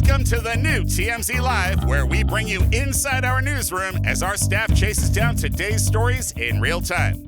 Welcome to the new TMZ Live, where we bring you inside our newsroom as our staff chases down today's stories in real time.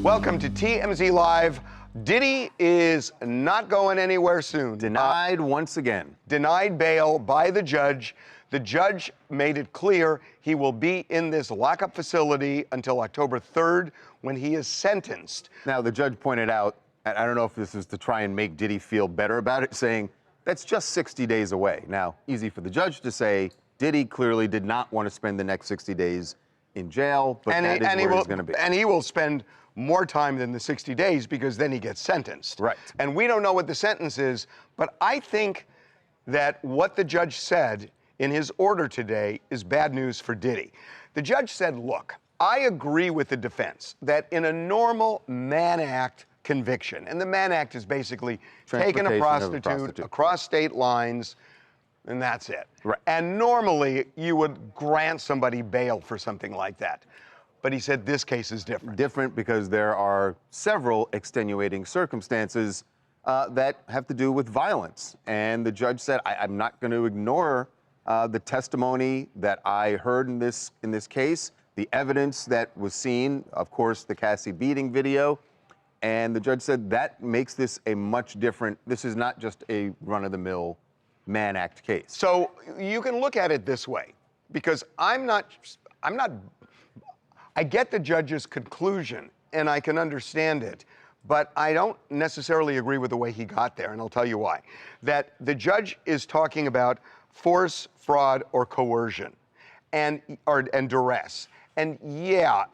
Welcome to TMZ Live. Diddy is not going anywhere soon. Denied once again. Denied bail by the judge. The judge made it clear he will be in this lockup facility until October 3rd when he is sentenced. Now, the judge pointed out, and I don't know if this is to try and make Diddy feel better about it, saying that's just 60 days away. Now, easy for the judge to say, Diddy clearly did not want to spend the next 60 days in jail, but that is where he's going to be. And he will spend more time than the 60 days because then he gets sentenced. Right. And we don't know what the sentence is, but I think that what the judge said in his order today is bad news for Diddy. The judge said, look, I agree with the defense that in a normal Mann Act conviction, and the Mann Act is basically taking a prostitute across state lines, and that's it. Right. And normally you would grant somebody bail for something like that. But he said this case is different. Different because there are several extenuating circumstances that have to do with violence. And the judge said, I'm not going to ignore the testimony that I heard in this case, the evidence that was seen, of course, the Cassie beating video. And the judge said that makes this a much different, this is not just a run-of-the-mill Mann Act case. So you can look at it this way, because I get the judge's conclusion, and I can understand it, but I don't necessarily agree with the way he got there, and I'll tell you why. That the judge is talking about force, fraud, or coercion, and duress. And yeah,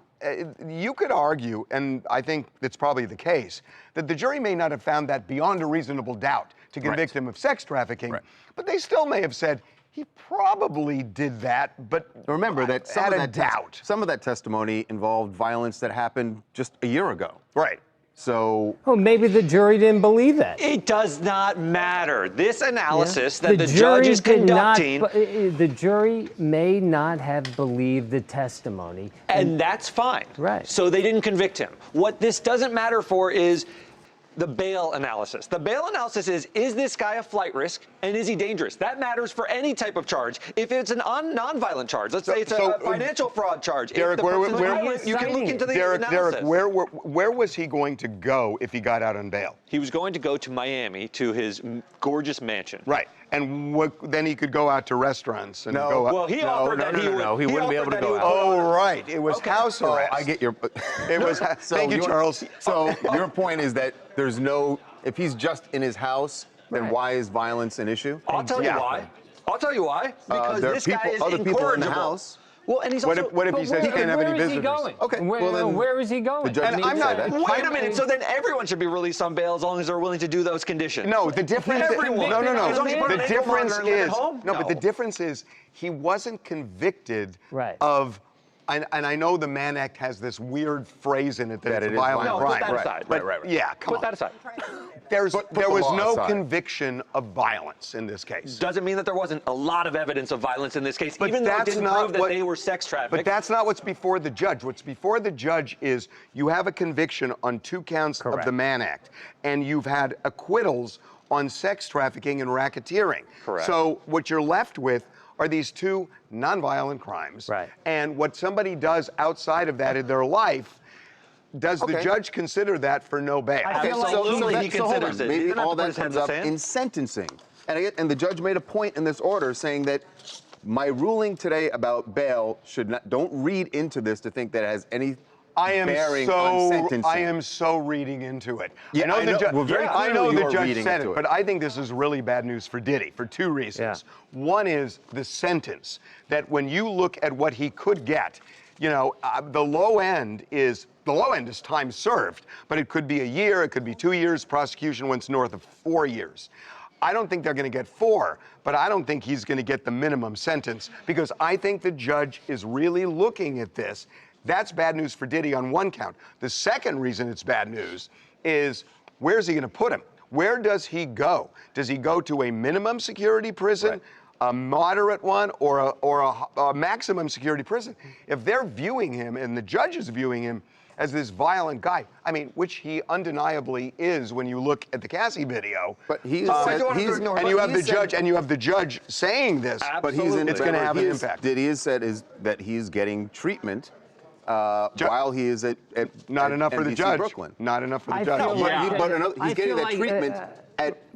you could argue, and I think it's probably the case, that the jury may not have found that beyond a reasonable doubt to convict him of sex trafficking, but they still may have said, he probably did that, but remember that some of that testimony involved violence that happened just a year ago. Right. So. Oh, maybe the jury didn't believe that. It does not matter. This analysis that the judge is conducting. The jury may not have believed the testimony. And that's fine. Right. So they didn't convict him. What this doesn't matter for is the bail analysis. The bail analysis is this guy a flight risk, and is he dangerous? That matters for any type of charge. If it's a non-violent charge, let's say it's a financial fraud charge. Derek, you can look into the analysis. Derek, where was he going to go if he got out on bail? He was going to go to Miami to his gorgeous mansion. Right. And then he could go out to restaurants and go out. Well, he offered that he wouldn't be able to go out. Oh, right. It was house arrest. I get your. It was. Thank you, Charles. So your point is that there's no. If he's just in his house, then why is violence an issue? I'll tell you why. I'll tell you why. Because there are this guy is other people in the incorrigible. house. Well, and he's also. What if he says he can't have any visitors? Okay. Where is he going? The judge needs to say that. Wait a minute. So then everyone should be released on bail as long as they're willing to do those conditions. No, the difference. Everyone. No. As long as you put an The ankle difference monitor and live is at home? but the difference is he wasn't convicted of. And I know the Mann Act has this weird phrase in it that it's a violent crime. Put that aside. Right. Yeah, come on. Put that aside. There was no aside. Conviction of violence in this case. Doesn't mean that there wasn't a lot of evidence of violence in this case, But even though it that's didn't not prove that what- they were sex trafficked. But that's not what's before the judge. What's before the judge is you have a conviction on 2 counts of the Mann Act, and you've had acquittals on sex trafficking and racketeering. Correct. So what you're left with are these 2 nonviolent crimes. Right. And what somebody does outside of that in their life, does the judge consider that for no bail? Absolutely, he considers it. Maybe all that comes up in sentencing. And the judge made a point in this order saying that my ruling today about bail don't read into this to think that it has any bearing on sentencing. I am so reading into it. Yeah, I know the judge reading said into it, but I think this is really bad news for Diddy for 2 reasons. One is the sentence, that when you look at what he could get, the low end is time served, but it could be a year, it could be 2 years. Prosecution went north of 4 years. I don't think they're going to get 4, but I don't think he's going to get the minimum sentence because I think the judge is really looking at this. That's bad news for Diddy on one count. The second reason it's bad news is where's he going to put him? Where does he go? Does he go to a minimum security prison? a moderate one or a maximum security prison. If they're viewing him and the judge is viewing him as this violent guy, I mean, which he undeniably is when you look at the Cassie video. But he's, and you have the judge saying this. But he's in, it's going to have an impact. Diddy has said that he's getting treatment while he is at not enough for the NBC judge. Brooklyn. Not enough for the I judge. feel like- He's getting that treatment at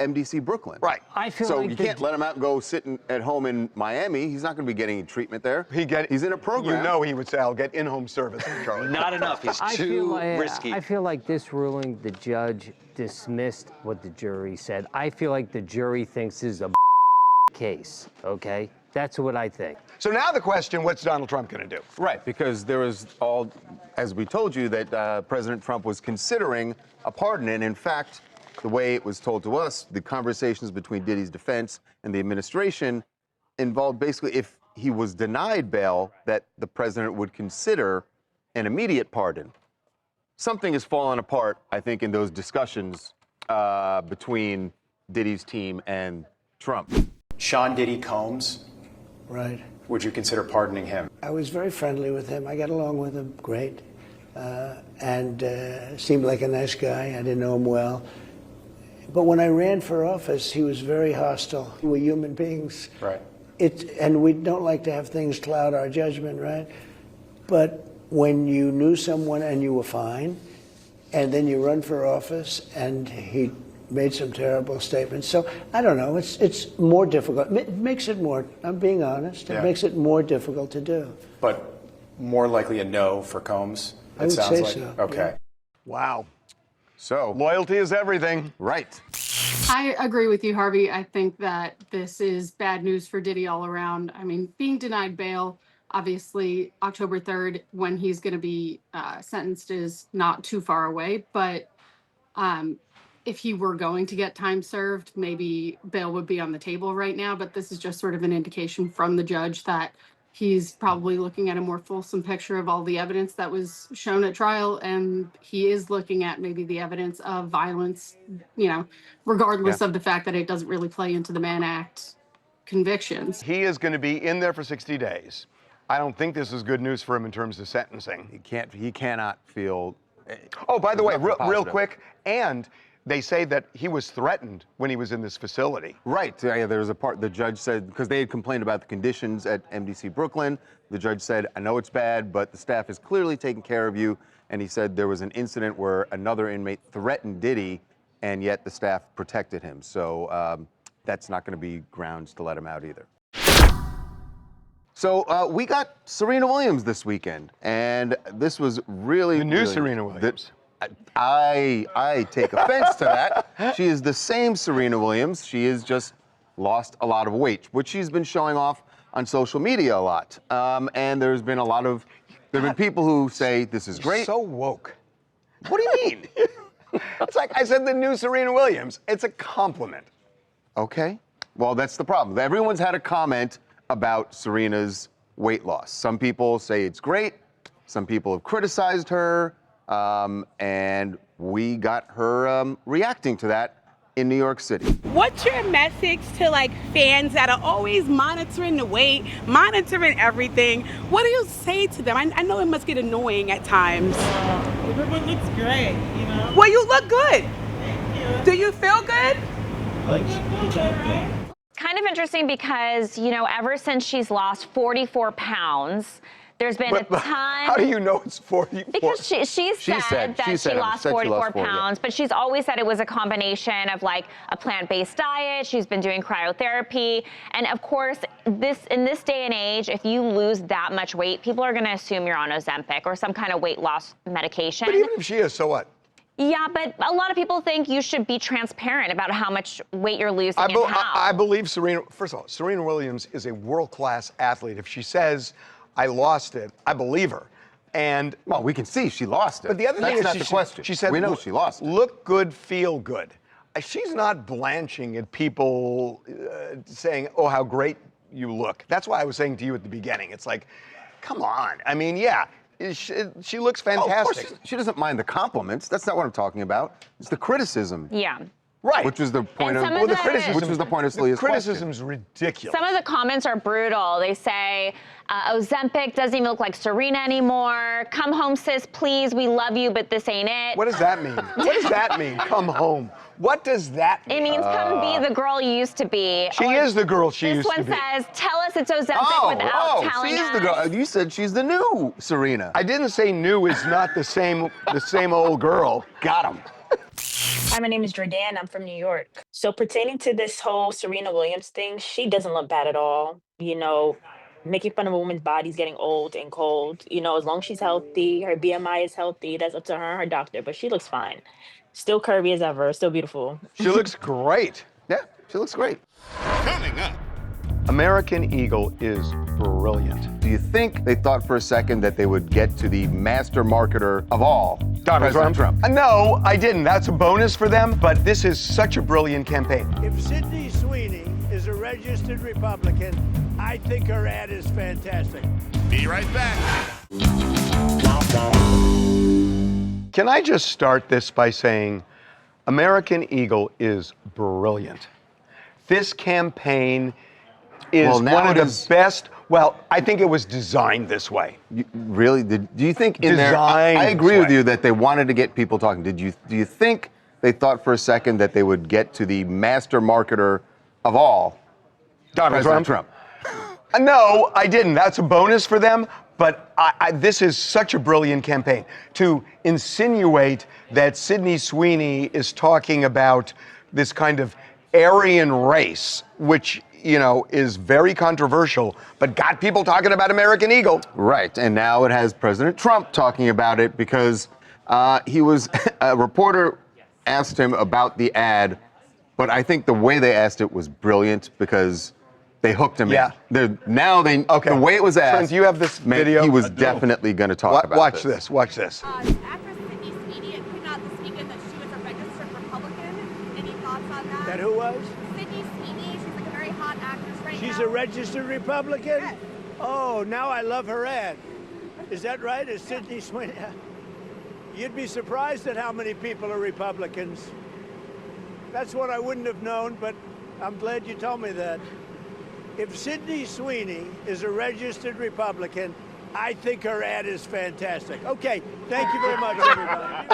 MDC Brooklyn. Right. I feel So like you can't let him out and go sit at home in Miami. He's not going to be getting treatment there. He's in a program. You know he would say, I'll get in-home service, Charlie. Not enough. He's too risky. I feel like this ruling, the judge dismissed what the jury said. I feel like the jury thinks this is a case, okay? That's what I think. So now the question, what's Donald Trump going to do? Right, because there was as we told you, that President Trump was considering a pardon. And in fact, the way it was told to us, the conversations between Diddy's defense and the administration involved basically if he was denied bail, that the president would consider an immediate pardon. Something has fallen apart, I think, in those discussions between Diddy's team and Trump. Sean Diddy Combs, Right. would you consider pardoning him? I was very friendly with him. I got along with him great. And seemed like a nice guy. I didn't know him well. But when I ran for office, he was very hostile. We're human beings. Right. And we don't like to have things cloud our judgment, right? But when you knew someone and you were fine, and then you run for office and he made some terrible statements. So I don't know, it's more difficult. It makes it more, I'm being honest, it makes it more difficult to do. But more likely a no for Combs, I it would sounds say like. so. Okay. Wow. So Loyalty is everything. right. I agree with you, Harvey. I think that this is bad news for Diddy all around. I mean, being denied bail, obviously October 3rd, when he's going to be sentenced, is not too far away. But if he were going to get time served, maybe bail would be on the table right now. But this is just sort of an indication from the judge that he's probably looking at a more fulsome picture of all the evidence that was shown at trial. And he is looking at maybe the evidence of violence, you know, regardless of the fact that it doesn't really play into the Mann Act convictions. He is going to be in there for 60 days. I don't think this is good news for him in terms of sentencing. He cannot feel. Oh, by the way, real positive. quick, and they say that he was threatened when he was in this facility. Right. Yeah, there was a part the judge said, because they had complained about the conditions at MDC Brooklyn. The judge said, I know it's bad, but the staff is clearly taking care of you. And he said there was an incident where another inmate threatened Diddy, and yet the staff protected him. So that's not going to be grounds to let him out either. So we got Serena Williams this weekend, and this was really The new really, Serena Williams. I take offense to that. She is the same Serena Williams. She has just lost a lot of weight, which she's been showing off on social media a lot. And there have been people who say this is great. So woke. What do you mean? It's like I said, the new Serena Williams. It's a compliment. Okay. Well, that's the problem. Everyone's had a comment about Serena's weight loss. Some people say it's great. Some people have criticized her. And we got her reacting to that in New York City. What's your message to like fans that are always monitoring the weight, monitoring everything? What do you say to them? I know it must get annoying at times. Everyone looks great, you know? Well, you look good. Thank you. Do you feel good? Kind of interesting because, you know, ever since she's lost 44 pounds, there's been a ton. How do you know it's 44? Because she said she lost 44 pounds, but she's always said it was a combination of like a plant-based diet. She's been doing cryotherapy. And of course, in this day and age, if you lose that much weight, people are going to assume you're on Ozempic or some kind of weight loss medication. But even if she is, so what? Yeah, but a lot of people think you should be transparent about how much weight you're losing and how. I believe Serena, first of all, Serena Williams is a world-class athlete. If she says, I lost it, I believe her. And well, we can see she lost it. But the other thing is, not the question. She said, we know she lost it. Look good, feel good. She's not blanching at people saying, oh, how great you look. That's why I was saying to you at the beginning. It's like, come on. I mean, yeah, she looks fantastic. Of course she doesn't mind the compliments. That's not what I'm talking about. It's the criticism. Yeah. Right. Which was the point And of some of the the- criticism. Which was the point of Scalia's criticism's ridiculous. Some of the comments are brutal. They say, Ozempic doesn't even look like Serena anymore. Come home, sis, please. We love you, but this ain't it. What does that mean? What does that mean? Come home. What does that mean? It means come be the girl you used to be. She is the girl she used to be. This one says, tell us it's Ozempic without telling she's us. the girl. You said she's the new Serena. I didn't say new is not the same old girl. Got him. Hi, my name is Jordan. I'm from New York. So pertaining to this whole Serena Williams thing, she doesn't look bad at all. You know, making fun of a woman's body's getting old and cold. You know, as long as she's healthy, her BMI is healthy, that's up to her and her doctor, but she looks fine. Still curvy as ever, still beautiful. She looks great. Yeah, she looks great. Coming up. American Eagle is brilliant. Do you think they thought for a second that they would get to the master marketer of all, President Trump? No, I didn't. That's a bonus for them, but this is such a brilliant campaign. If Sydney Sweeney is a registered Republican, I think her ad is fantastic. Be right back. Can I just start this by saying American Eagle is brilliant. This campaign is one of the best. Well, I think it was designed this way. Really? Do you think in there? I agree with you that they wanted to get people talking. Do you think they thought for a second that they would get to the master marketer of all, President Trump? No, I didn't. That's a bonus for them. But this is such a brilliant campaign to insinuate that Sydney Sweeney is talking about this kind of Aryan race, which, you know, is very controversial, but got people talking about American Eagle. Right, and now it has President Trump talking about it because a reporter asked him about the ad, but I think the way they asked it was brilliant because they hooked him in. The way it was asked, Trent, you have this video. He was definitely going to talk about Watch this. Watch this. Actress Sydney Sweeney came out this weekend that she was a registered Republican. Any thoughts on that? That who was? Sydney Sweeney. She's like a very hot actress right now. She's a registered Republican? Yes. Oh, now I love her ad. Is that right? Is Sydney Sweeney? You'd be surprised at how many people are Republicans. That's what I wouldn't have known, but I'm glad you told me that. If Sydney Sweeney is a registered Republican, I think her ad is fantastic. Okay, thank you very much, everybody.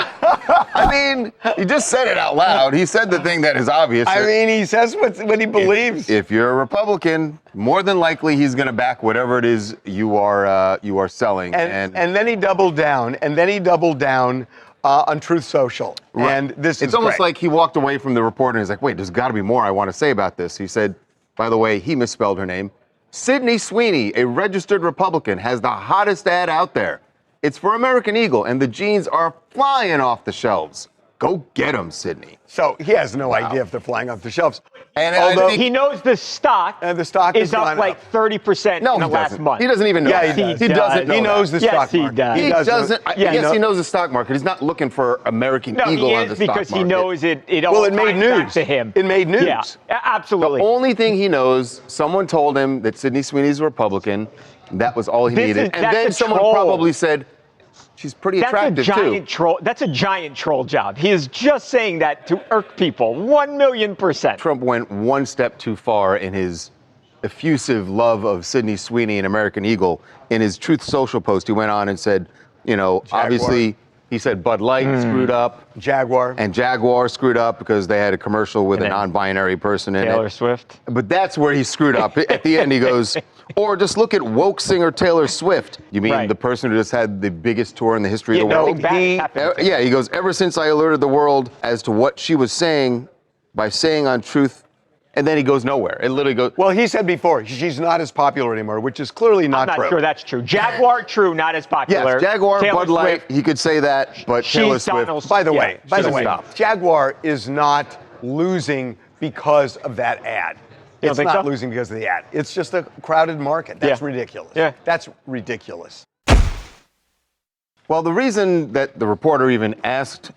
I mean, he just said it out loud. He said the thing that is obvious. I mean, he says what he believes. If you're a Republican, more than likely he's going to back whatever it is you are selling. And then he doubled down. On Truth Social. Right. And this is It's almost great. like he walked away from the reporter and he's like, wait, there's got to be more I want to say about this. He said, by the way, he misspelled her name. Sydney Sweeney, a registered Republican, has the hottest ad out there. It's for American Eagle, and the jeans are flying off the shelves. Go get them, Sydney. So he has no idea if they're flying off the shelves. And although he knows the stock, is up like 30% in the last month. He doesn't even know. Yeah, he doesn't. He knows the stock market. He doesn't. Yes, he knows the stock market. He's not looking for American Eagle on the stock market. Because he knows it all made news to him. It made news. Yeah, absolutely. The only thing he knows, someone told him that Sydney Sweeney's a Republican. That was all he needed. And then someone probably said, she's pretty attractive too. That's a giant troll job. He is just saying that to irk people. 1,000,000%. Trump went one step too far in his effusive love of Sydney Sweeney and American Eagle. In his Truth Social post, he went on and said, you know, obviously, he said Bud Light screwed up. Jaguar. And Jaguar screwed up because they had a commercial with a non-binary person in it. Taylor Swift. But that's where he screwed up. At the end, he goes, or just look at woke singer Taylor Swift. You mean the person who just had the biggest tour in the history of the world? He goes, ever since I alerted the world as to what she was saying by saying on Truth, and then he goes nowhere. It literally goes. Well, he said before, she's not as popular anymore, which is clearly not true. I'm not sure that's true. Jaguar, true, not as popular. Yes, Jaguar, Taylor Bud Light, Swift, he could say that, but Taylor Swift. By the way, Jaguar is not losing because of that ad. It's not losing because of the ad. It's just a crowded market. That's ridiculous. Yeah. That's ridiculous. Well, the reason that the reporter even asked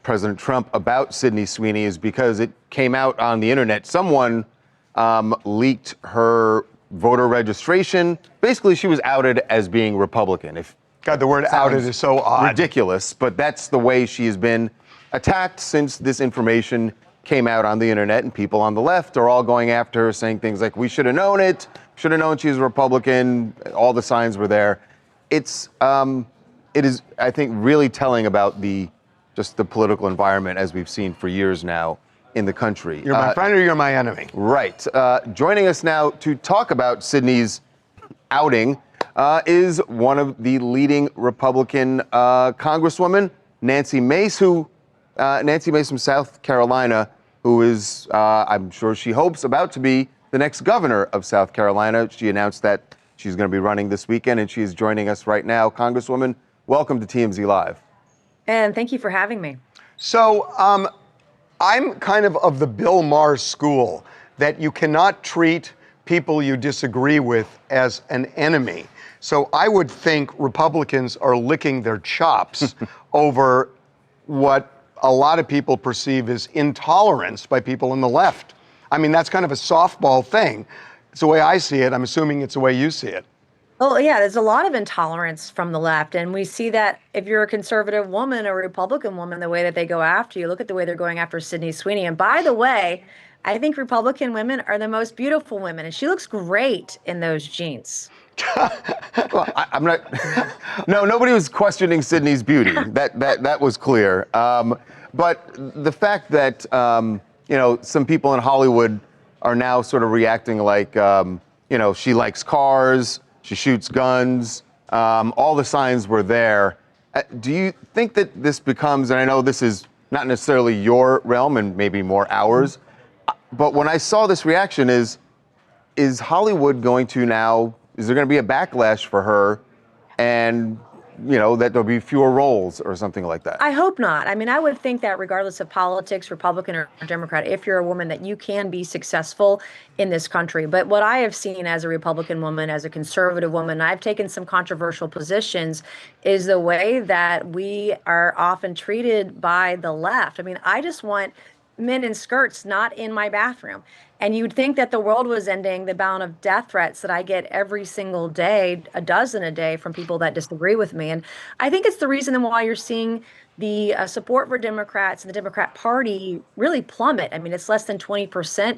President Trump about Sydney Sweeney is because it came out on the internet. Someone leaked her voter registration. Basically, she was outed as being Republican. God, the word outed is so odd. Ridiculous, but that's the way she has been attacked since this information came out on the internet, and people on the left are all going after her, saying things like, we should have known it, should have known she was a Republican, all the signs were there. It is, I think, really telling about just the political environment as we've seen for years now in the country. You're my friend or you're my enemy? Right. Joining us now to talk about Sydney's outing is one of the leading Republican Congresswomen, Nancy Mace, Nancy Mace from South Carolina, who is, I'm sure she hopes, about to be the next governor of South Carolina. She announced that she's going to be running this weekend, and she is joining us right now. Congresswoman, welcome to TMZ Live. And thank you for having me. So I'm kind of the Bill Maher school, that you cannot treat people you disagree with as an enemy. So I would think Republicans are licking their chops over what a lot of people perceive as intolerance by people on the left. I mean, that's kind of a softball thing. It's the way I see it. I'm assuming it's the way you see it. Well, yeah, there's a lot of intolerance from the left. And we see that if you're a conservative woman or a Republican woman, the way that they go after you, look at the way they're going after Sydney Sweeney. And by the way, I think Republican women are the most beautiful women. And she looks great in those jeans. Well, I'm not. No, nobody was questioning Sydney's beauty. That was clear. But the fact that some people in Hollywood are now sort of reacting like she likes cars, she shoots guns, all the signs were there. Do you think that this becomes, and I know this is not necessarily your realm and maybe more ours, but when I saw this reaction, is Hollywood going to now? Is there going to be a backlash for her, and that there'll be fewer roles or something like that? I hope not. I mean, I would think that regardless of politics, Republican or Democrat, if you're a woman, that you can be successful in this country. But what I have seen as a Republican woman, as a conservative woman, I've taken some controversial positions, is the way that we are often treated by the left. I mean, I just want men in skirts not in my bathroom. And you'd think that the world was ending, the amount of death threats that I get every single day, a dozen a day, from people that disagree with me. And I think it's the reason why you're seeing the support for Democrats and the Democrat Party really plummet. I mean, it's less than 20%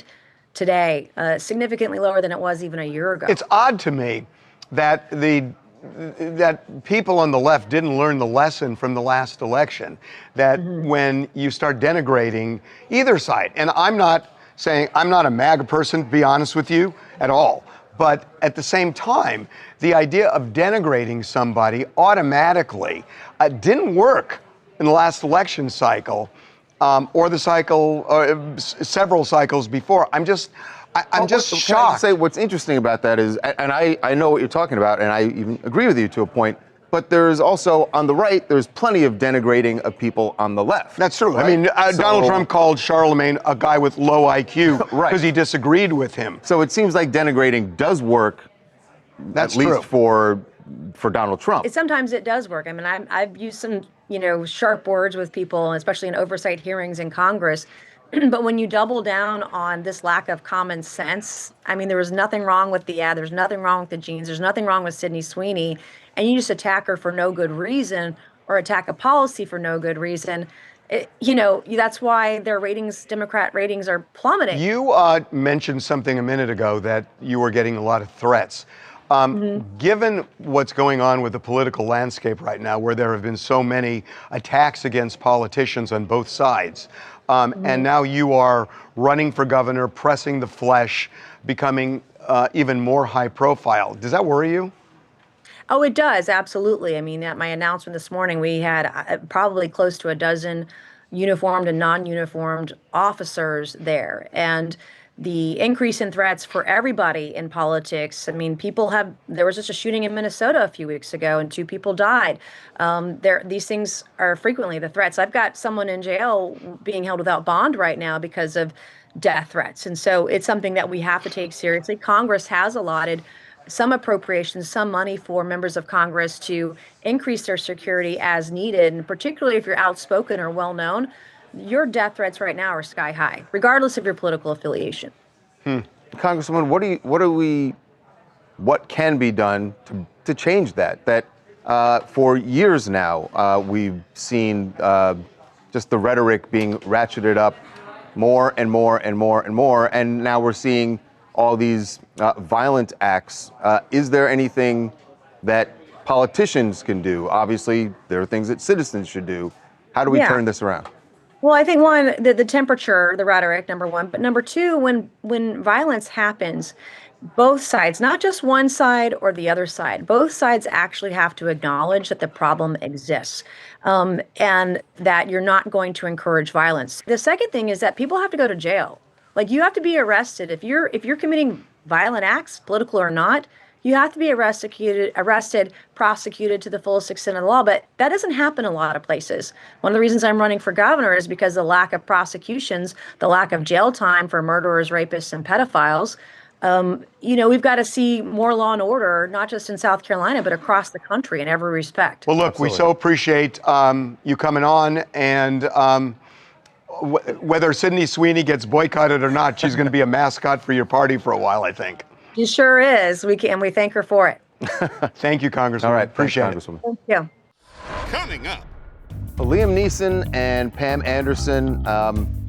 today, significantly lower than it was even a year ago. It's odd to me that that people on the left didn't learn the lesson from the last election, that when you start denigrating either side, and I'm not saying, I'm not a MAGA person, to be honest with you, at all. But at the same time, the idea of denigrating somebody automatically didn't work in the last election cycle, or the cycle, several cycles before. I'm just shocked. Can I say what's interesting about that is, and I know what you're talking about, and I even agree with you to a point, but there's also, on the right, there's plenty of denigrating of people on the left. That's true. Right? I mean, Donald Trump called Charlemagne a guy with low IQ because he disagreed with him. So it seems like denigrating does work, That's at least true. for Donald Trump. Sometimes it does work. I mean, I've used some, sharp words with people, especially in oversight hearings in Congress. But when you double down on this lack of common sense, I mean, there was nothing wrong with the ad. There's nothing wrong with the jeans. There's nothing wrong with Sydney Sweeney. And you just attack her for no good reason, or attack a policy for no good reason. That's why their ratings, Democrat ratings, are plummeting. You mentioned something a minute ago, that you were getting a lot of threats. Given what's going on with the political landscape right now, where there have been so many attacks against politicians on both sides, and now you are running for governor, pressing the flesh, becoming even more high profile, does that worry you? Oh, it does, absolutely. I mean, at my announcement this morning, we had probably close to a dozen uniformed and non-uniformed officers there. And the increase in threats for everybody in politics, I mean, there was just a shooting in Minnesota a few weeks ago and 2 people died. These things are frequently the threats. I've got someone in jail being held without bond right now because of death threats. And so it's something that we have to take seriously. Congress has allotted some appropriations, some money for members of Congress to increase their security as needed. And particularly if you're outspoken or well-known, your death threats right now are sky high, regardless of your political affiliation. Congresswoman, what can be done to change that? That for years now, we've seen just the rhetoric being ratcheted up more and more and more and more, and now we're seeing all these violent acts. Is there anything that politicians can do? Obviously, there are things that citizens should do. How do we turn this around? Well, I think one, the temperature, the rhetoric, number one, but number two, when violence happens, both sides, not just one side or the other side, both sides actually have to acknowledge that the problem exists, and that you're not going to encourage violence. The second thing is that people have to go to jail. Like, you have to be arrested if you're committing violent acts, political or not. You have to be arrested, prosecuted to the fullest extent of the law. But that doesn't happen in a lot of places. One of the reasons I'm running for governor is because the lack of prosecutions, the lack of jail time for murderers, rapists, and pedophiles. We've got to see more law and order, not just in South Carolina, but across the country in every respect. Well, look, we so appreciate you coming on, and whether Sydney Sweeney gets boycotted or not, she's going to be a mascot for your party for a while, I think. She sure is. We thank her for it. Thank you, Congresswoman. All right, appreciate it. Thank you. Coming up. Liam Neeson and Pam Anderson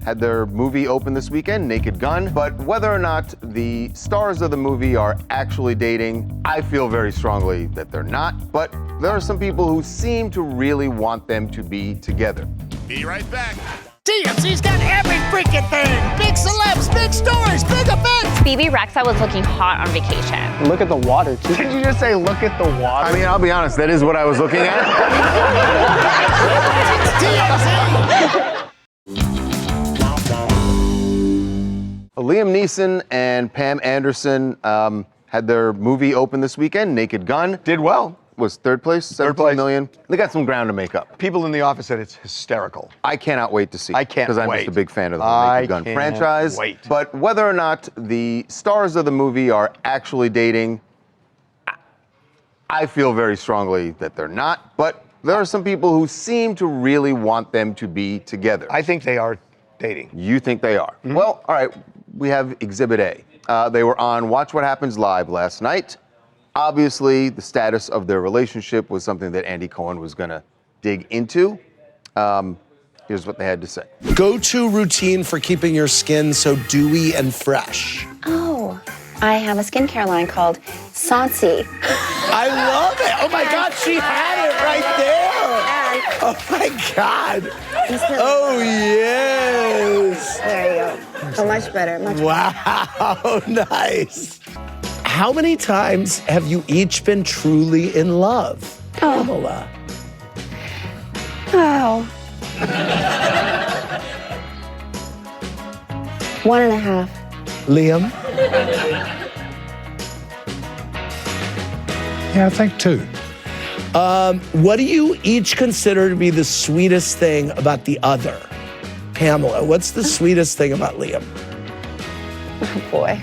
had their movie open this weekend, Naked Gun. But whether or not the stars of the movie are actually dating, I feel very strongly that they're not. But there are some people who seem to really want them to be together. Be right back. TMZ's got every freaking thing. Big celebs, big stories, big events. Phoebe Rexa was looking hot on vacation. Look at the water, too. Did you just say, look at the water? I mean, I'll be honest, that is what I was looking at. Liam Neeson and Pam Anderson had their movie open this weekend, Naked Gun. Did well. Was third place, 17 million. They got some ground to make up. People in the office said it's hysterical. I cannot wait to see. I can't because I'm wait. just a big fan of the Naked Gun franchise. Wait. But whether or not the stars of the movie are actually dating, I feel very strongly that they're not. But there are some people who seem to really want them to be together. I think they are dating. You think they are? Mm-hmm. Well, all right. We have Exhibit A. They were on Watch What Happens Live last night. Obviously, the status of their relationship was something that Andy Cohen was going to dig into. Here's what they had to say. Go-to routine for keeping your skin so dewy and fresh. Oh, I have a skincare line called Sansi. I love it. Oh, my God, she had it right there. Oh, my God. Oh, yes. There you go. So much better. Much wow, nice. How many times have you each been truly in love? Pamela. Oh. 1.5. Liam? Yeah, I think 2. What do you each consider to be the sweetest thing about the other? Pamela, what's the sweetest thing about Liam? Oh, boy.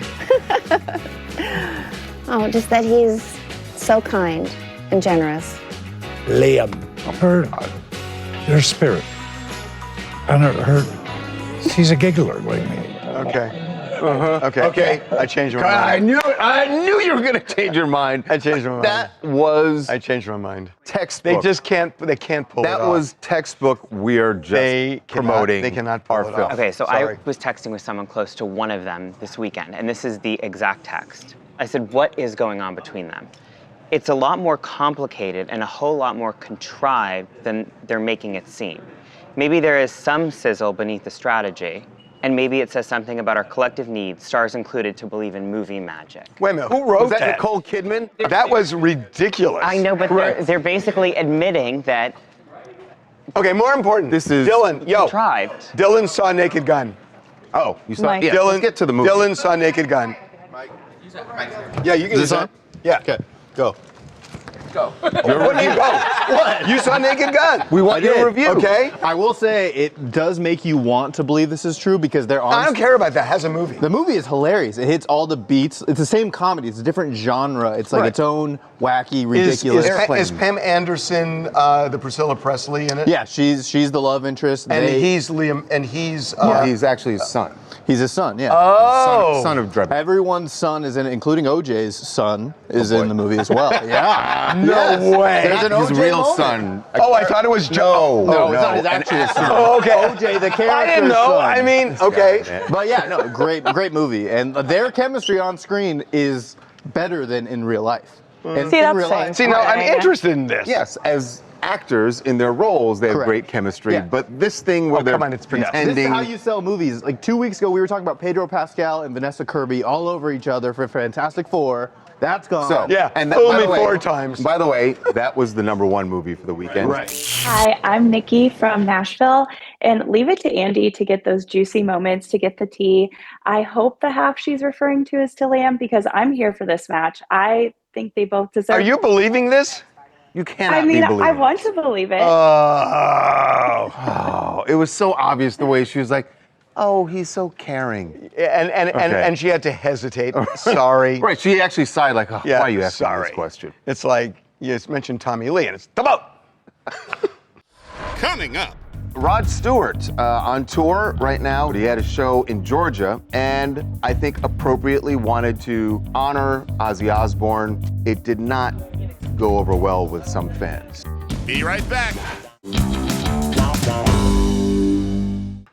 Oh, just that he's so kind and generous. Liam. I've heard your spirit. I never heard. He's a giggler, like me. Okay. Okay. I changed my mind. I knew you were going to change your mind. I changed my mind. I changed my mind. Textbook. They can't pull it off. That was textbook. We are just promoting. They cannot pull our it film. off. Okay, so Sorry. I was texting with someone close to one of them this weekend, and this is the exact text. I said, what is going on between them? It's a lot more complicated and a whole lot more contrived than they're making it seem. Maybe there is some sizzle beneath the strategy, and maybe it says something about our collective needs, stars included, to believe in movie magic. Wait a minute, who wrote Was that Nicole Kidman? That was ridiculous. I know, but they're basically admitting that. Okay, more important. This is Dylan. Yo, contrived. Dylan saw Naked Gun. Oh, you saw? Mike. Yeah, Dylan, let's get to the movie. Dylan saw Naked Gun. Yeah, you can. Is this on? Yeah. Okay, go. Go. What do you go? What? You saw Naked Gun. We want your review. Okay. I will say it does make you want to believe this is true because there are. I don't care about that. Has a movie. The movie is hilarious. It hits all the beats. It's the same comedy. It's a different genre. It's like its own wacky, ridiculous. Is Pam Anderson the Priscilla Presley in it? Yeah, she's the love interest. And he's Liam. And he's he's actually his son. He's his son, yeah. Oh. Son of Drebin. Everyone's son is in it, including OJ's son is in the movie as well. Yeah. No way. There's an His OJ real moment. son. Oh, I thought it was Joe. No, it's not his actual son. Oh, okay. OJ, the character. I didn't know. I mean, okay. But yeah, no, great movie. And their chemistry on screen is better than in real life. And See, in that's real fair. life. See, now I'm interested in this. Yes, as actors in their roles, they have Correct. great chemistry. Yeah. But this thing where they're come on, it's pretending. This is how you sell movies. Like 2 weeks ago, we were talking about Pedro Pascal and Vanessa Kirby all over each other for Fantastic Four. That's gone. So, Yeah, and fool by me the way- 4 times. By the way, that was the #1 movie for the weekend. Right. Hi, I'm Nikki from Nashville, and leave it to Andy to get those juicy moments, to get the tea. I hope the half she's referring to is to Lamb, because I'm here for this match. I think they both deserve. Are you believing this? You cannot I mean, be believing I want to believe it. Oh, it was so obvious the way she was like, oh, he's so caring. And she had to hesitate. Sorry. Right, she actually sighed like, oh, Yeah, why are you asking me sorry. this question? It's like you just mentioned Tommy Lee, and it's come on. Coming up. Rod Stewart on tour right now. He had a show in Georgia and I think appropriately wanted to honor Ozzy Osbourne. It did not go over well with some fans. Be right back.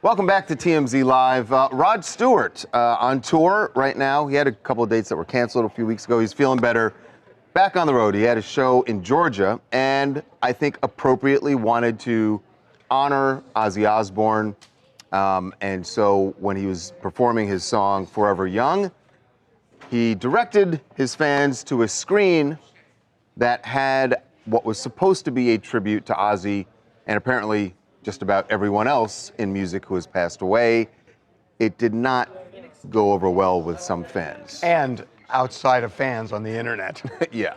Welcome back to TMZ Live. Rod Stewart on tour right now. He had a couple of dates that were canceled a few weeks ago. He's feeling better. Back on the road. He had a show in Georgia and I think appropriately wanted to honor Ozzy Osbourne. And so when he was performing his song Forever Young, he directed his fans to a screen that had what was supposed to be a tribute to Ozzy and apparently just about everyone else in music who has passed away. It did not go over well with some fans. And outside of fans on the internet. Yeah.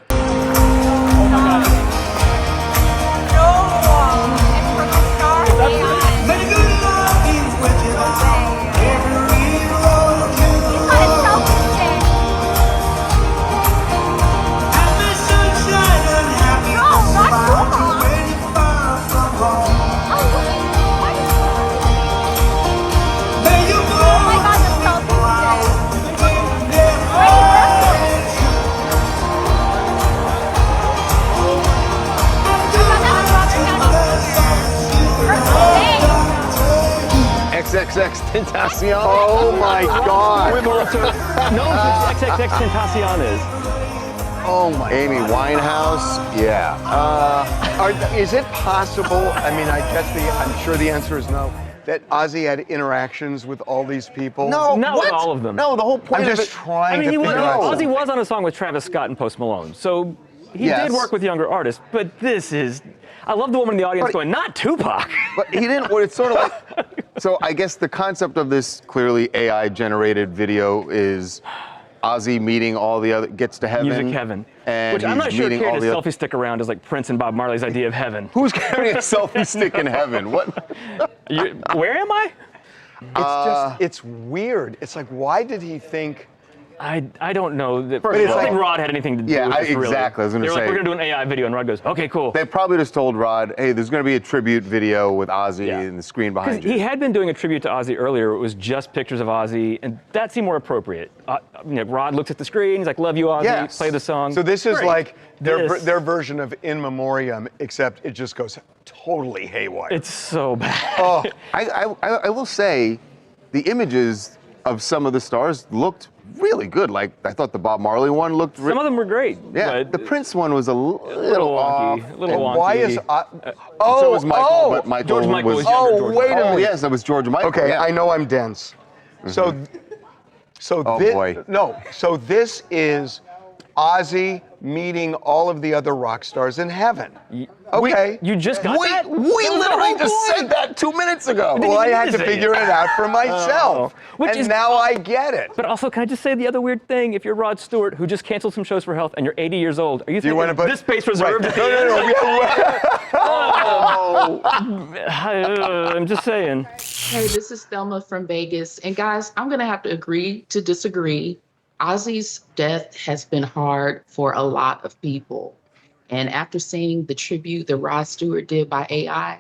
XXX Tentacion. Oh my God. With Melissa knows who XXX Tentacion is. Oh my Amy God. Winehouse. Yeah. Is it possible? I mean, I'm sure the answer is no. That Ozzy had interactions with all these people. Not with all of them. No, the whole point I'm of just it. trying to figure out. Ozzy was on a song with Travis Scott and Post Malone, so he Yes. did work with younger artists. But this is, I love the woman in the audience going, not Tupac. But he didn't. What it's sort of like. So I guess the concept of this clearly AI-generated video is Ozzy meeting all the other, gets to heaven. Music heaven. And Which I'm not he's sure meeting all carrying a the other- selfie stick around is like Prince and Bob Marley's idea of heaven. Who's carrying a selfie stick in heaven? What? Where am I? It's weird. It's like, why did he think? I don't know. That, First I of don't all- think Rod had anything to do Yeah, with this, really. exactly. I was going They to were say. like, we're going to do an AI video, and Rod goes, okay, cool. They probably just told Rod, hey, there's going to be a tribute video with Ozzy in the screen behind Because you. he had been doing a tribute to Ozzy earlier. It was just pictures of Ozzy, and that seemed more appropriate. Rod looks at the screen, he's like, love you, Ozzy, Yes. play the song. So this is Great. like This- their version of In Memoriam, except it just goes totally haywire. It's so bad. Oh, I will say, the images of some of the stars looked really good. Like, I thought the Bob Marley one looked Some of them were great. Yeah, but the Prince one was a little off. wonky. A little and wonky. why is So was Michael, but Michael George Michael was oh, younger. George wait a Michael. minute. Oh, yes, that was George Michael. Okay, yeah. I know I'm dense. So Oh, this, boy. no, so this is Ozzy meeting all of the other rock stars in heaven. Okay. You just got that? We literally just said that 2 minutes ago. Well, I had to say figure it out for myself. Which and is- now I get it. But also, can I just say the other weird thing? If you're Rod Stewart, who just canceled some shows for health, and you're 80 years old, are you thinking wanna put- this space reserved Right. at the end? No. I'm just saying. Hey, this is Thelma from Vegas. And guys, I'm going to have to agree to disagree. Ozzy's death has been hard for a lot of people. And after seeing the tribute that Rod Stewart did by AI,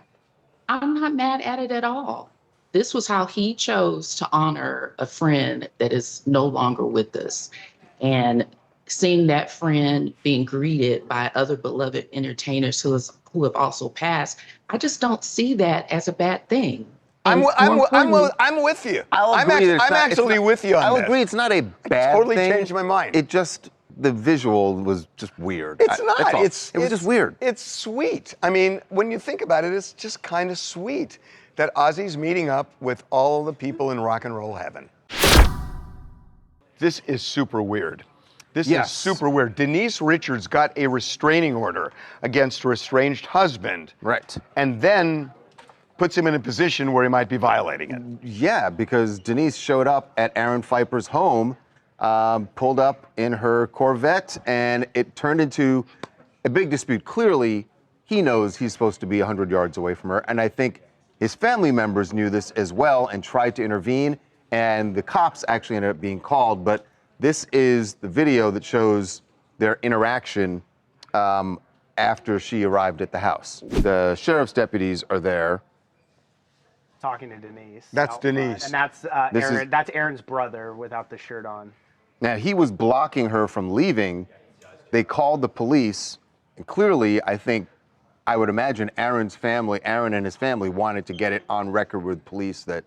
I'm not mad at it at all. this was how he chose to honor a friend that is no longer with us. And seeing that friend being greeted by other beloved entertainers who have also passed, I just don't see that as a bad thing. I'm with you. I'll agree I'm actually with you on I'll this. agree it's not a bad I totally thing. changed my mind. It just, the visual was just weird. It's not. It was It's just weird. It's sweet. I mean, when you think about it, it's just kind of sweet that Ozzy's meeting up with all the people in rock and roll heaven. This is super weird. This is super weird. Denise Richards got a restraining order against her estranged husband. Right. And then puts him in a position where he might be violating it. Yeah, because Denise showed up at Aaron Pfeiffer's home, pulled up in her Corvette, and it turned into a big dispute. Clearly, he knows he's supposed to be 100 yards away from her, and I think his family members knew this as well and tried to intervene, and the cops actually ended up being called, but this is the video that shows their interaction after she arrived at the house. The sheriff's deputies are there. Talking to Denise. That's Denise. And that's Aaron. That's Aaron's brother without the shirt on. Now, he was blocking her from leaving. They called the police, and clearly, I would imagine Aaron and his family wanted to get it on record with police that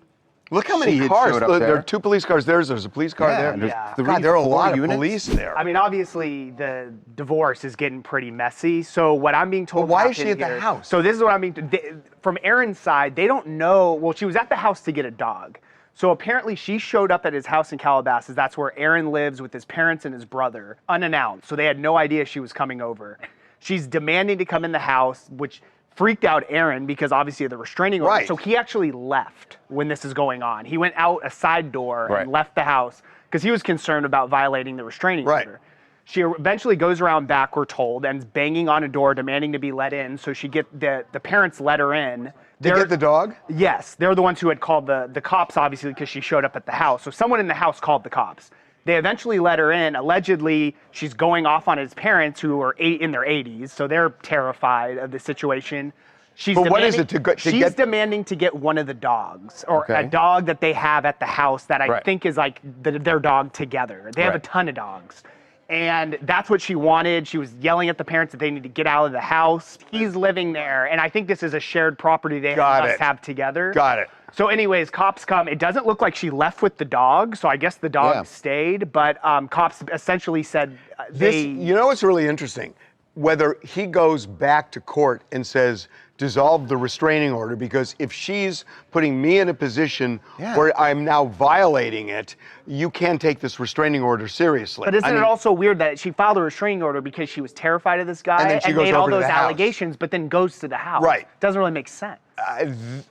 look how many cars. There are 2 police cars there. There's a police car there. Yeah. God, there are a lot of police there. I mean, obviously, the divorce is getting pretty messy. So what I'm being told. But why is she at the house? So this is what I'm being told. From Aaron's side, they don't know. Well, she was at the house to get a dog. So apparently she showed up at his house in Calabasas. That's where Aaron lives with his parents and his brother, unannounced. So they had no idea she was coming over. She's demanding to come in the house, which freaked out Aaron because obviously of the restraining order. Right. So he actually left when this is going on. He went out a side door and left the house because he was concerned about violating the restraining order. She eventually goes around back, we're told, and is banging on a door demanding to be let in. So the parents let her in. They get the dog? Yes. They're the ones who had called the cops, obviously, because she showed up at the house. So someone in the house called the cops. They eventually let her in. Allegedly, she's going off on his parents who are in their 80s. So they're terrified of the situation. She's but what is it she's demanding to get one of the dogs, or a dog that they have at the house that I think is like their dog together. They have a ton of dogs. And that's what she wanted. She was yelling at the parents that they need to get out of the house. He's living there, and I think this is a shared property they must have together. Got it. So anyways, cops come. It doesn't look like she left with the dog, so I guess the dog stayed, but cops essentially said You know what's really interesting? Whether he goes back to court and says, dissolve the restraining order, because if she's putting me in a position where I'm now violating it, you can't take this restraining order seriously. But isn't it also weird that she filed a restraining order because she was terrified of this guy and made all those allegations, but then goes to the house? Right. Doesn't really make sense. I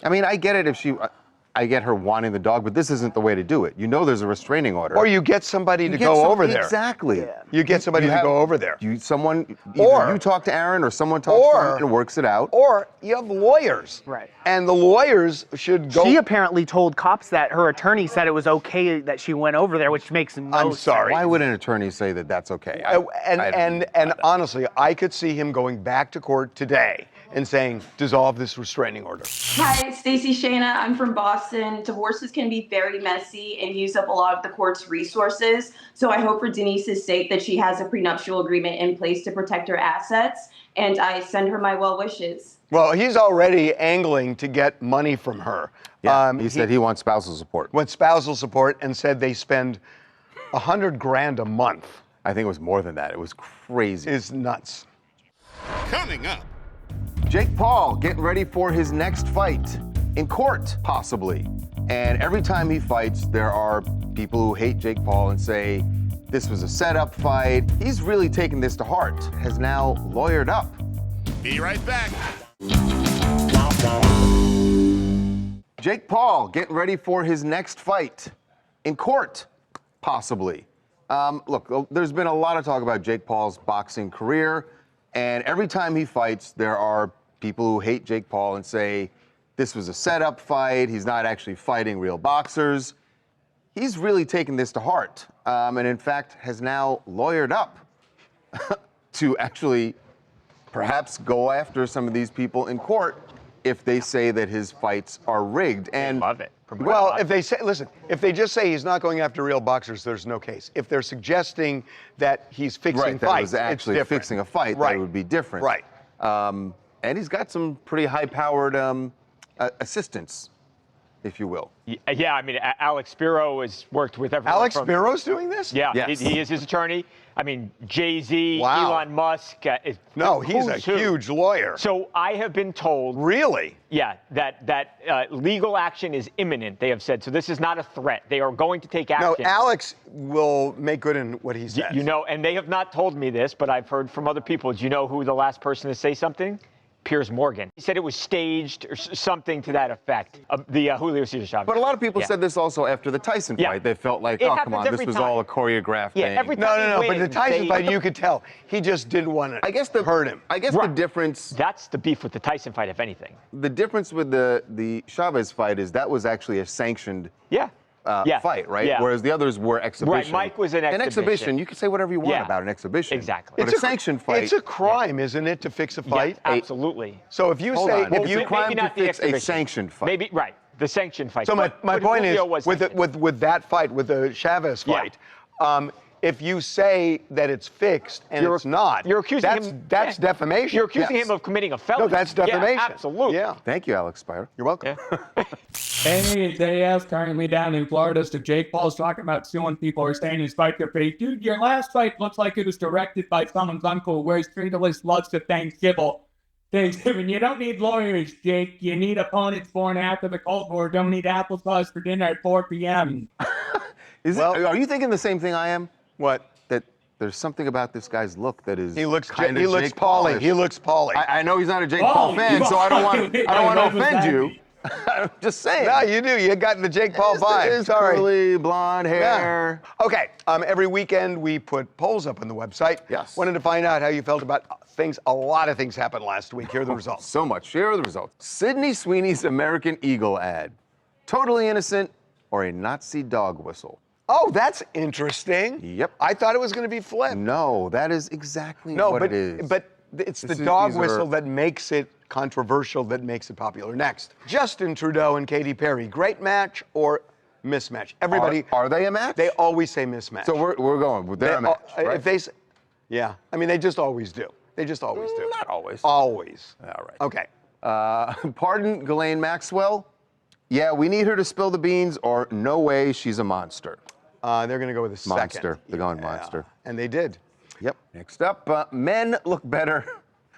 mean, I get it if I get her wanting the dog, but this isn't the way to do it. You know there's a restraining order. Or you get somebody to go over there. Exactly. Yeah. You get somebody to go over there. You talk to Aaron or someone talks to her and works it out. Or you have lawyers. Right. And the lawyers should go. She apparently told cops that her attorney said it was okay that she went over there, which makes no sense. Why would an attorney say that that's okay? And honestly, I could see him going back to court today and saying, dissolve this restraining order. Hi, Stacey Shana. I'm from Boston. Divorces can be very messy and use up a lot of the court's resources. So I hope for Denise's sake that she has a prenuptial agreement in place to protect her assets. And I send her my well wishes. Well, he's already angling to get money from her. Yeah, he said he wants spousal support. Wants spousal support and said they spend $100,000 a month. I think it was more than that. It was crazy. It's nuts. Coming up. Jake Paul getting ready for his next fight in court, possibly. And every time he fights, there are people who hate Jake Paul and say, this was a setup fight. He's really taken this to heart, has now lawyered up. Be right back. Jake Paul getting ready for his next fight in court, possibly. Look, there's been a lot of talk about Jake Paul's boxing career, and every time he fights, there are people who hate Jake Paul and say, this was a setup fight, he's not actually fighting real boxers. He's really taken this to heart, and in fact has now lawyered up to actually perhaps go after some of these people in court if they say that his fights are rigged. And love it. Well, if they say, listen, if they just say he's not going after real boxers, there's no case. If they're suggesting that he's fixing that fights, was actually it's different. fixing a fight, right. that would be different. Right. And he's got some pretty high-powered assistants, if you will. Yeah, I mean, Alex Spiro has worked with everyone. Alex Spiro's doing this? Yeah, Yes. he is his attorney. I mean, Jay-Z, Wow. Elon Musk. No, he's a who's who. huge lawyer. So I have been told. Really? Yeah, that legal action is imminent, they have said. So this is not a threat. They are going to take action. No, Alex will make good in what he says. You know, and they have not told me this, but I've heard from other people. Do you know who the last person to say something? Piers Morgan. He said it was staged or something to that effect. The Julio Cesar Chavez. But a lot of people said this also after the Tyson fight. They felt like, It oh, come on, happens this was every all a choreographed thing. every No, time he but the wins, Tyson fight, you could tell. He just didn't want to hurt him. I guess the difference... That's the beef with the Tyson fight, if anything. The difference with the Chavez fight is that was actually a sanctioned fight, right? Yeah. Whereas the others were exhibition. Right, Mike was an An exhibition, you can say whatever you want about an exhibition. Exactly. But a sanctioned fight... It's a crime, isn't it, to fix a fight? Yeah, absolutely. So if you Hold say... on. If you It's a crime to fix a sanctioned fight. Maybe, right, the sanctioned fight. So my point is, Julio was with that fight, with the Chavez fight, if you say that it's fixed and it's not, you're accusing him. That's defamation. You're accusing him of committing a felony. No, that's defamation. Yeah, absolutely. Yeah. Thank you, Alex Spiro. You're welcome. Hey, it's AF currently down in Florida. So Jake Paul's talking about suing people who are saying his fight their face. Dude, your last fight looks like it was directed by someone's uncle who wears fingerless gloves to Thanksgiving. You don't need lawyers, Jake. You need opponents born after the Cold War. Don't need applesauce for dinner at 4 p.m. Are you thinking the same thing I am? What? That there's something about this guy's look that is He looks kind he of looks Jake Pauly. Paulish. He looks Pauly. I know he's not a Jake Paul fan, so I don't want to offend you. I'm just saying. No, you do. You got the Jake Paul vibe. Sorry. Curly, blonde hair. Yeah. Okay. Every weekend we put polls up on the website. Yes. Wanted to find out how you felt about things. A lot of things happened last week. Here are the results. So much. Here are the results. Sydney Sweeney's American Eagle ad. Totally innocent or a Nazi dog whistle? Oh, that's interesting. Yep. I thought it was going to be flipped. No, that is exactly what it is. But it's the dog whistle that makes it controversial, that makes it popular. Next, Justin Trudeau and Katy Perry. Great match or mismatch? Everybody. Are they a match? They always say mismatch. So we're going with their match, right? If they say, yeah. I mean, they just always do. They just always do. Not always. Always. All right. Okay. Pardon Ghislaine Maxwell? Yeah, we need her to spill the beans, or no way, she's a monster. They're going to go with a Monster. second. They're going monster. And they did. Yep. Next up, men look better.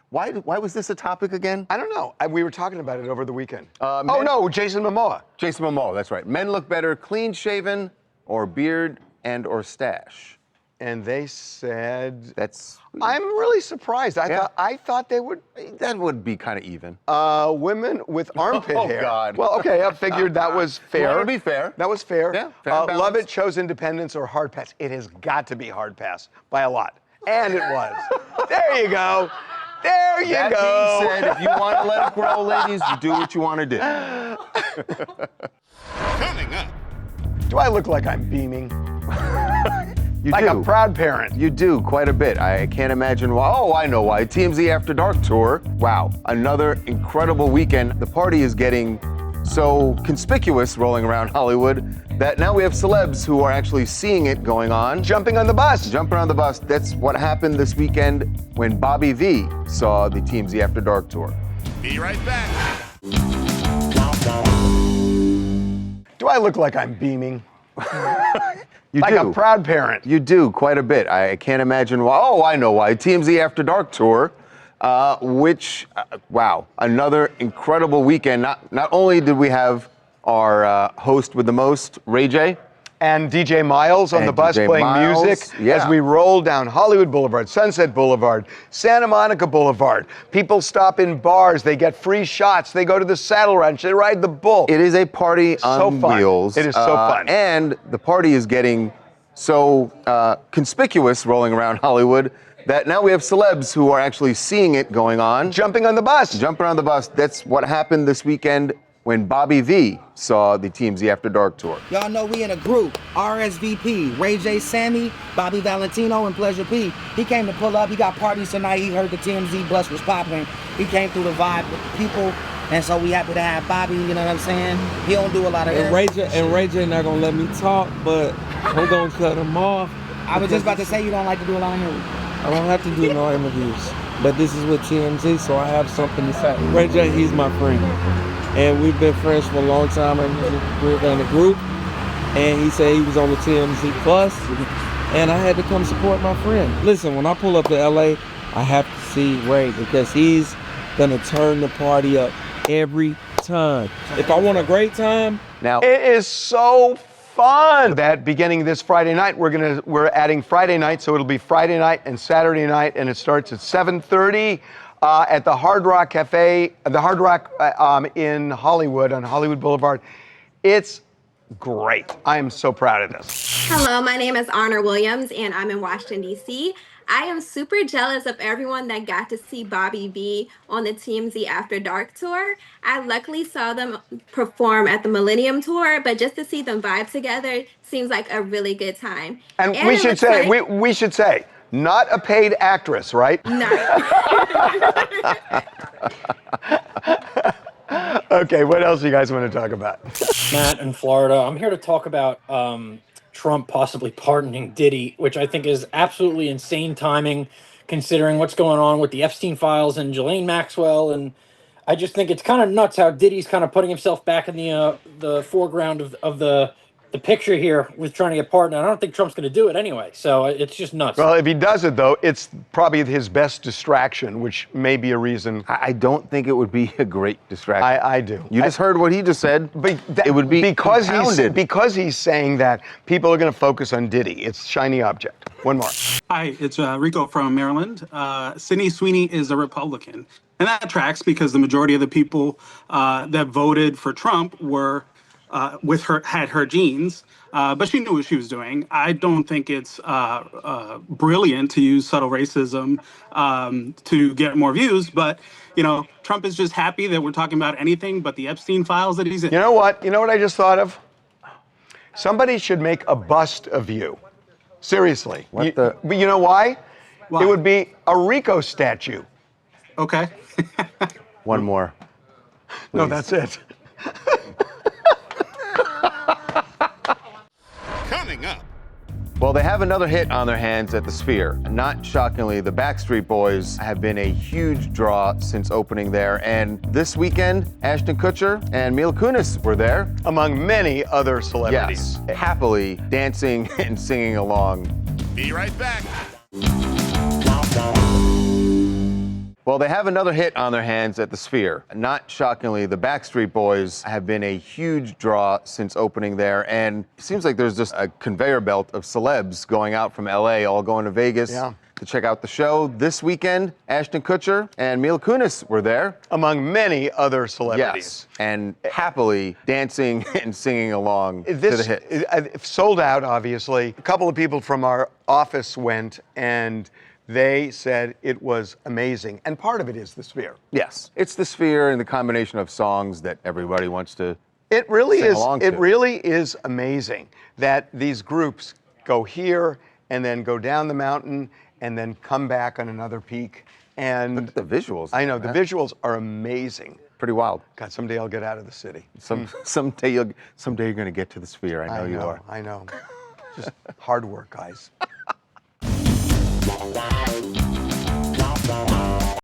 Why was this a topic again? I don't know. We were talking about it over the weekend. No, Jason Momoa. Jason Momoa, that's right. Men look better clean shaven or beard and or stash. And they said that's. I'm really surprised. I thought they would. That would be kind of even. Women with armpit hair. Oh God. Well, okay. I figured that was fair. Well, to be fair. That was fair. Yeah. Fair and Love balanced. It chose independence or hard pass. It has got to be hard pass by a lot, and it was. There you go. There you that go. Being said, if you want to let it grow, ladies, you do what you want to do. Coming up. Do I look like I'm beaming? You like do. a proud parent. You do, quite a bit. I can't imagine why. Oh, I know why. TMZ After Dark Tour. Wow, another incredible weekend. The party is getting so conspicuous rolling around Hollywood that now we have celebs who are actually seeing it going on. Jumping on the bus. Jumping on the bus. That's what happened this weekend when Bobby V saw the TMZ After Dark Tour. Be right back. Do I look like I'm beaming? You like do. a proud parent. You do, quite a bit. I can't imagine why. Oh, I know why. TMZ After Dark Tour, wow, another incredible weekend. Not only did we have our host with the most, Ray J, and DJ Miles on the bus DJ playing Miles, music yeah. as we roll down Hollywood Boulevard, Sunset Boulevard, Santa Monica Boulevard. People stop in bars. They get free shots. They go to the Saddle Ranch. They ride the bull. It is a party on wheels. It is so fun. And the party is getting so conspicuous rolling around Hollywood that now we have celebs who are actually seeing it going on. Jumping on the bus. Jumping on the bus. That's what happened this weekend when Bobby V saw the TMZ After Dark Tour. Y'all know we in a group, RSVP, Ray J, Sammy, Bobby Valentino, and Pleasure P. He came to pull up, he got parties tonight, he heard the TMZ bus was popping. He came through the vibe with the people, And so we happy to have Bobby, you know what I'm saying? He don't do a lot of Ray J not gonna let me talk, but I'm gonna cut him off. I was just about to say you don't like to do a lot of interviews. I don't have to do no interviews, but this is with TMZ, so I have something to say. Ray J, he's my friend, and we've been friends for a long time, and we're in a group, and he said he was on the TMZ Plus, and I had to come support my friend. Listen, when I pull up to LA, I have to see Ray because he's gonna turn the party up every time. If I want a great time, now it is so fun that beginning this Friday night, we're adding Friday night, so it'll be Friday night and Saturday night, and it starts at 7:30 at the Hard Rock Cafe, the Hard Rock in Hollywood on Hollywood Boulevard. It's great. I am so proud of this. Hello, my name is Honor Williams, and I'm in Washington, D.C. I am super jealous of everyone that got to see Bobby V on the TMZ After Dark tour. I luckily saw them perform at the Millennium Tour, but just to see them vibe together seems like a really good time. And we should say, we should say, not a paid actress, right? No. Okay, what else do you guys want to talk about? Matt in Florida. I'm here to talk about Trump possibly pardoning Diddy, which I think is absolutely insane timing, considering what's going on with the Epstein files and Ghislaine Maxwell. And I just think it's kind of nuts how Diddy's kind of putting himself back in the foreground of the picture here with trying to get pardoned. I don't think Trump's going to do it anyway, so it's just nuts. Well, if he does it, though, it's probably his best distraction, which may be a reason. I don't think it would be a great distraction. I do. You just heard what he just said. It would be because compounded. he's saying that people are going to focus on Diddy. It's shiny object. One more. Hi, it's Rico from Maryland. Sydney Sweeney is a Republican. And that tracks because the majority of the people that voted for Trump were had her genes, but she knew what she was doing. I don't think it's brilliant to use subtle racism to get more views, but Trump is just happy that we're talking about anything but the Epstein files that he's in. You know what? You know what I just thought of? Somebody should make a bust of you. Seriously. But you know why? It would be a Rico statue. Okay. One more. No, that's it. Coming up. Well, they have another hit on their hands at the Sphere. Not shockingly, the Backstreet Boys have been a huge draw since opening there. And this weekend, Ashton Kutcher and Mila Kunis were there. Among many other celebrities. Yes, happily dancing and singing along. Be right back. Well, they have another hit on their hands at the Sphere. Not shockingly, the Backstreet Boys have been a huge draw since opening there, and it seems like there's just a conveyor belt of celebs going out from LA, all going to Vegas to check out the show. This weekend, Ashton Kutcher and Mila Kunis were there. Among many other celebrities. Yes, and happily dancing and singing along to the hit. Sold out, obviously. A couple of people from our office went, and they said it was amazing. And part of it is the Sphere. Yes. It's the Sphere and the combination of songs that everybody wants to It really sing is. along to. It really is amazing that these groups go here and then go down the mountain and then come back on another peak. And look at the visuals. I know, the visuals are amazing. Pretty wild. God, someday I'll get out of the city. Someday you're going to get to the Sphere. I know you are. I know. Just hard work, guys.